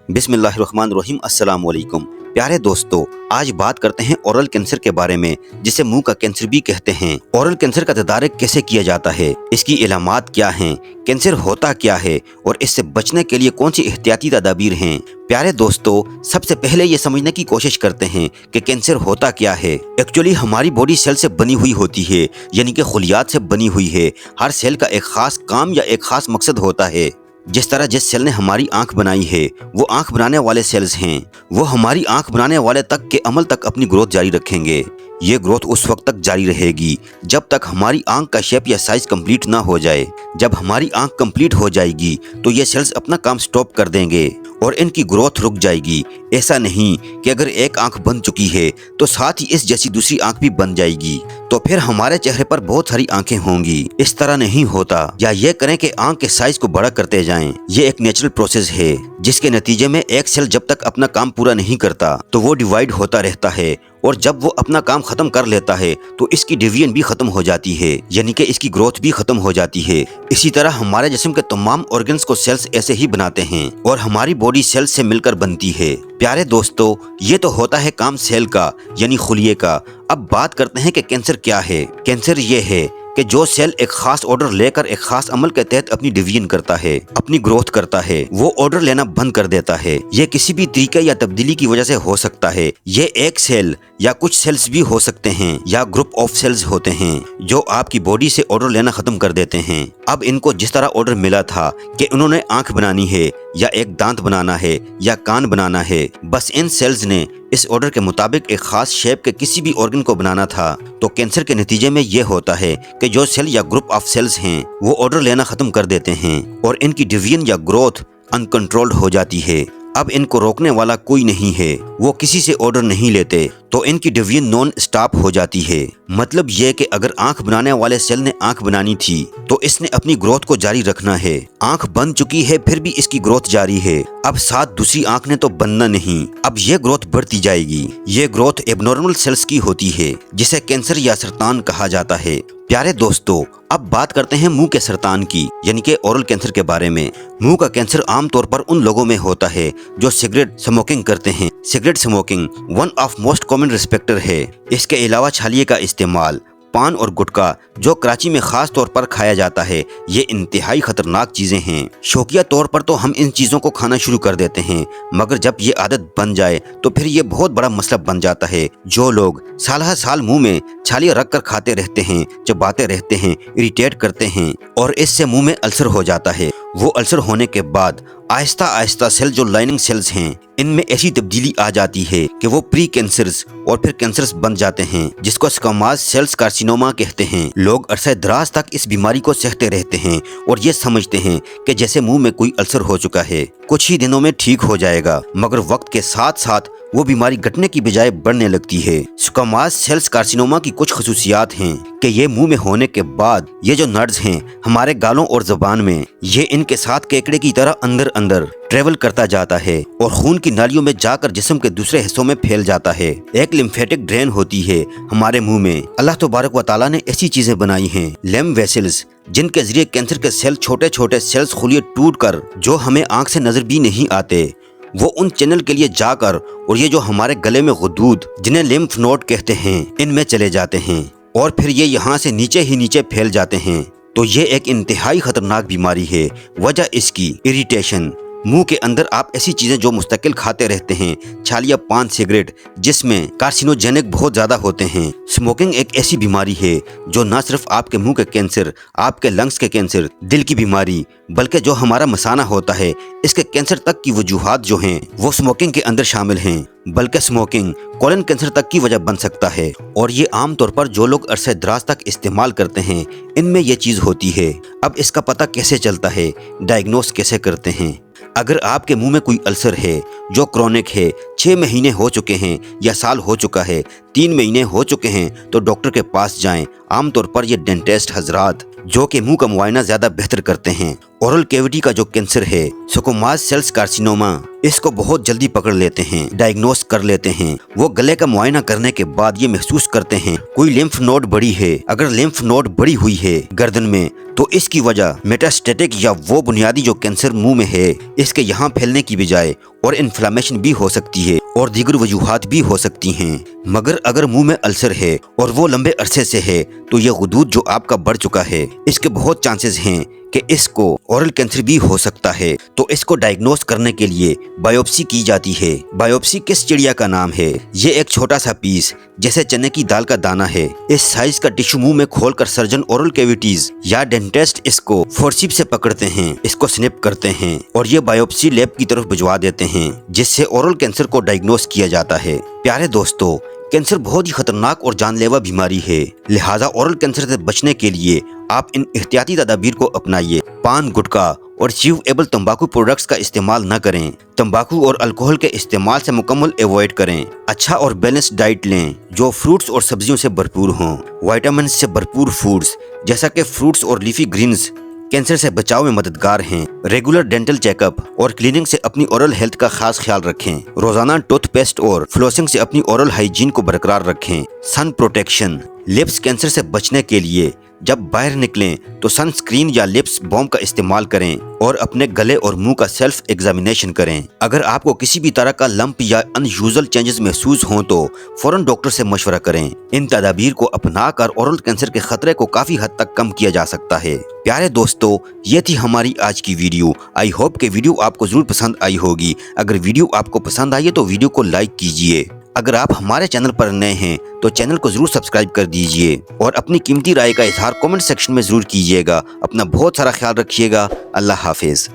बिस्मिल्लाहिर्रहमानिर्रहीम। अस्सलाम वालेकुम। प्यारे दोस्तों, आज बात करते हैं ओरल कैंसर के बारे में, जिसे मुंह का कैंसर भी कहते हैं। ओरल कैंसर का तदारक कैसे किया जाता है, इसकी इलामात क्या हैं, कैंसर होता क्या है और इससे बचने के लिए कौन सी एहतियाती तदाबीर हैं। प्यारे दोस्तों, सबसे पहले ये समझने की कोशिश करते हैं कि कैंसर होता क्या है। एक्चुअली हमारी बॉडी सेल से बनी हुई होती है, यानी कि खुलियात से बनी हुई है। हर सेल का एक खास काम या एक खास मकसद होता है। जिस तरह जिस सेल ने हमारी आंख बनाई है, वो आंख बनाने वाले सेल्स हैं। वो हमारी आंख बनाने वाले तक के अमल तक अपनी ग्रोथ जारी रखेंगे। ये ग्रोथ उस वक्त तक जारी रहेगी जब तक हमारी आंख का शेप या साइज कंप्लीट ना हो जाए। जब हमारी आंख कंप्लीट हो जाएगी तो ये सेल्स अपना काम स्टॉप कर देंगे और इनकी ग्रोथ रुक जाएगी। ऐसा नहीं कि अगर एक आंख बन चुकी है तो साथ ही इस जैसी दूसरी आंख भी बन जाएगी, तो फिर हमारे चेहरे पर बहुत सारी आंखें होंगी। इस तरह नहीं होता। या ये करें कि आंख के साइज को बड़ा करते जाएं। ये एक नेचुरल प्रोसेस है, जिसके नतीजे में एक सेल जब तक अपना काम पूरा नहीं करता तो वो डिवाइड होता रहता है, और जब वो अपना काम खत्म कर लेता है तो इसकी डिवीजन भी खत्म हो जाती है, यानी कि इसकी ग्रोथ भी खत्म हो जाती है। इसी तरह हमारे जिस्म के तमाम ऑर्गन्स को सेल्स ऐसे ही बनाते हैं और हमारी बॉडी सेल्स से मिलकर बनती है। प्यारे दोस्तों, ये तो होता है काम सेल का, यानी खुलिये का। अब बात करते हैं कि कैंसर क्या है। कैंसर ये है कि जो सेल एक खास ऑर्डर लेकर एक खास अमल के तहत अपनी डिवीजन करता है, अपनी ग्रोथ करता है, वो ऑर्डर लेना बंद कर देता है। ये किसी भी तरीके या तब्दीली की वजह से हो सकता है। ये एक सेल या कुछ सेल्स भी हो सकते हैं, या ग्रुप ऑफ सेल्स होते हैं जो आपकी बॉडी से ऑर्डर लेना खत्म कर देते हैं। अब इनको जिस तरह ऑर्डर मिला था कि उन्होंने आंख बनानी है, या एक दांत बनाना है, या कान बनाना है, बस इन सेल्स ने इस ऑर्डर के मुताबिक एक खास शेप के किसी भी ऑर्गन को बनाना था। तो कैंसर के नतीजे में ये होता है कि जो सेल या ग्रुप ऑफ सेल्स हैं वो ऑर्डर लेना खत्म कर देते हैं और इनकी डिवीजन या ग्रोथ अनकंट्रोल्ड हो जाती है। अब इनको रोकने वाला कोई नहीं है, वो किसी से ऑर्डर नहीं लेते, तो इनकी डिवीजन नॉन स्टॉप हो जाती है। मतलब ये कि अगर आंख बनाने वाले सेल ने आंख बनानी थी तो इसने अपनी ग्रोथ को जारी रखना है। आंख बन चुकी है फिर भी इसकी ग्रोथ जारी है। अब साथ दूसरी आंख ने तो बनना नहीं, अब ये ग्रोथ बढ़ती जाएगी। ये ग्रोथ एबनॉर्मल सेल्स की होती है, जिसे कैंसर या सरतान कहा जाता है। प्यारे दोस्तों, अब बात करते हैं मुंह के सरतान की, यानी कि ओरल कैंसर के बारे में। मुंह का कैंसर आमतौर पर उन लोगों में होता है जो सिगरेट स्मोकिंग करते हैं। Cigarette smoking one of most common risk factor है। इसके अलावा छालिये का इस्तेमाल, पान और गुटखा जो कराची में खास तौर पर खाया जाता है, ये इंतहाई खतरनाक चीजें हैं। शौकिया तौर पर तो हम इन चीजों को खाना शुरू कर देते हैं, मगर जब ये आदत बन जाए तो फिर ये बहुत बड़ा मसला बन जाता है। जो लोग साल हर साल मुंह में छालियां रख कर खाते रहते हैं, चबाते रहते हैं, इरिटेट करते हैं और इससे मुंह में अल्सर हो जाता है। वो अल्सर होने के बाद आहिस्ता आहिस्ता सेल जो लाइनिंग सेल्स हैं, इनमें ऐसी तब्दीली आ जाती है कि वो प्री कैंसर्स और फिर कैंसर्स बन जाते हैं, जिसको स्क्वामोस सेल्स कार्सिनोमा कहते हैं। लोग अरसे दराज तक इस बीमारी को सहते रहते हैं और ये समझते हैं कि जैसे मुंह में कोई अल्सर हो चुका है, कुछ ही दिनों में ठीक हो जाएगा, मगर वक्त के साथ साथ वो बीमारी घटने की बजाय बढ़ने लगती है। स्क्वामोस सेल्स कार्सिनोमा की कुछ खसूसियात हैं कि ये मुंह में होने के बाद ये जो नर्व्स हैं हमारे गालों और जबान में, ये इनके साथ केकड़े की तरह अंदर अंदर ट्रेवल करता जाता है और खून की नालियों में जाकर जिस्म के दूसरे हिस्सों में फैल जाता है। एक लिम्फेटिक ड्रेन होती है हमारे मुंह में। अल्लाह तबारक व तआला ने ऐसी चीजें बनाई हैं, लिम्फ वेसल्स, जिनके जरिए कैंसर के सेल छोटे छोटे सेल्स खुलिये टूट कर जो हमें आंख से नजर भी नहीं आते, वो उन चैनल के लिए जाकर और ये जो हमारे गले में गुदूद, जिन्हें लिम्फ नोड कहते हैं, इनमें चले जाते हैं और फिर ये यहाँ से नीचे ही नीचे फैल जाते हैं। तो ये एक इंतहाई खतरनाक बीमारी है। वजह इसकी इरिटेशन। मुंह के अंदर आप ऐसी चीजें जो मुस्तकिल खाते रहते हैं, छालिया, पान, सिगरेट, जिसमें कार्सिनोजेनिक बहुत ज्यादा होते हैं। स्मोकिंग एक ऐसी बीमारी है जो न सिर्फ आपके मुंह के कैंसर, आपके लंग्स के कैंसर, दिल की बीमारी, बल्कि जो हमारा मसाना होता है इसके कैंसर तक की वजूहात जो हैं वो स्मोकिंग के अंदर शामिल हैं। बल्कि स्मोकिंग कोलन कैंसर तक की वजह बन सकता है, और ये आमतौर पर जो लोग अरसे दराज तक इस्तेमाल करते हैं इनमें ये चीज होती है। अब इसका पता कैसे चलता है, डायग्नोस कैसे करते हैं? अगर आपके मुंह में कोई अल्सर है जो क्रोनिक है, 6 महीने हो चुके हैं या साल हो चुका है, 3 महीने हो चुके हैं, तो डॉक्टर के पास जाएं। आमतौर पर ये डेंटिस्ट हजरात जो कि मुंह का मुआयना ज्यादा बेहतर करते हैं। ओरल कैविटी का जो कैंसर है, स्क्वैमोस सेल्स कार्सिनोमा, इसको बहुत जल्दी पकड़ लेते हैं, डायग्नोस कर लेते हैं। वो गले का मुआयना करने के बाद ये महसूस करते हैं कोई लिम्फ नोड बड़ी है। अगर लिम्फ नोड बड़ी हुई है गर्दन में तो इसकी वजह मेटास्टेटिक या वो बुनियादी जो कैंसर मुंह में है इसके यहाँ फैलने की बजाय और इन्फ्लामेशन भी हो सकती है और दीगर वजूहात भी हो सकती हैं। मगर अगर मुंह में अल्सर है और वो लंबे अरसे से है तो ये गुदूद जो आपका बढ़ चुका है, इसके बहुत चांसेस हैं कि इसको ओरल कैंसर भी हो सकता है। तो इसको डायग्नोस करने के लिए बायोप्सी की जाती है। बायोप्सी किस चिड़िया का नाम है? ये एक छोटा सा पीस जैसे चने की दाल का दाना है। इस साइज का टिश्यू मुंह में खोलकर सर्जन ओरल कैविटीज या डेंटिस्ट इसको फोर्सिप से पकड़ते हैं, इसको स्निप करते हैं और ये बायोप्सी लैब की तरफ भिजवा देते हैं, जिससे ओरल कैंसर को डायग्नोस किया जाता है। प्यारे दोस्तों, कैंसर बहुत ही खतरनाक और जानलेवा बीमारी है, लिहाजा ओरल कैंसर से बचने के लिए आप इन एहतियाती तदाबीर को अपनाइए। पान, गुटखा और च्यूएबल तंबाकू प्रोडक्ट्स का इस्तेमाल न करें। तंबाकू और अल्कोहल के इस्तेमाल से मुकम्मल अवॉइड करें। अच्छा और बैलेंस्ड डाइट लें जो फ्रूट्स और सब्जियों से भरपूर हों। विटामिन से भरपूर फूड्स जैसा कि फ्रूट्स और लीफी ग्रीन्स कैंसर से बचाव में मददगार हैं। रेगुलर डेंटल चेकअप और क्लीनिंग से अपनी ओरल हेल्थ का खास ख्याल रखें। रोजाना टूथपेस्ट और फ्लोसिंग से अपनी ओरल हाइजीन को बरकरार रखें। सन प्रोटेक्शन, लिप्स कैंसर से बचने के लिए जब बाहर निकलें तो सनस्क्रीन या लिप्स बाम का इस्तेमाल करें और अपने गले और मुंह का सेल्फ एग्जामिनेशन करें। अगर आपको किसी भी तरह का लंप या अनयूजुअल चेंजेस महसूस हों तो फौरन डॉक्टर से मशवरा करें। इन तदाबीर को अपनाकर ओरल कैंसर के खतरे को काफी हद तक कम किया जा सकता है। प्यारे दोस्तों, ये थी हमारी आज की वीडियो। आई होप कि वीडियो आपको जरूर पसंद आई होगी। अगर वीडियो आपको पसंद आई है तो वीडियो को लाइक कीजिए। अगर आप हमारे चैनल पर नए हैं तो चैनल को जरूर सब्सक्राइब कर दीजिए और अपनी कीमती राय का इजहार कमेंट सेक्शन में जरूर कीजिएगा। अपना बहुत सारा ख्याल रखिएगा। अल्लाह हाफिज।